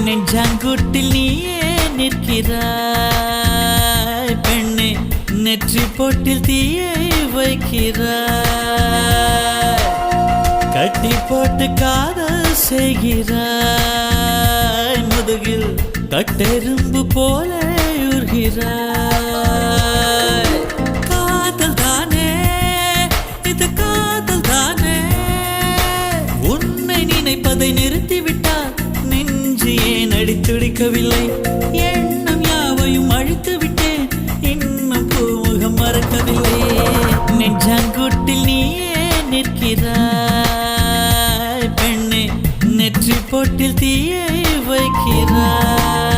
நெஞ்சாங்குட்டில் நீயே நிற்கிறாய் பெண்ணே, நெற்றி பொட்டில் தீயை வைக்கிறாய். கட்டி போட்டு காதல் செய்கிறாய், முதுகில் கட்டெரும்பு போல உருகிறாய். காதல் தானே இது, காதல் தானே. உன்னை நினைப்பதை நிறுத்திவிட்டால் நெஞ்சு ஏன் அடித்துடிக்கவில்லை? எண்ணம் யாவையும் அழித்து விட்டேன், இன்னும் பூமுகம் மறக்கவில்லை. நெஞ்சாங்குட்டில் நீயே நிற்கிறாய் பெண்ணே, நெற்றி பொட்டில் தீயை வைக்கிறாய்.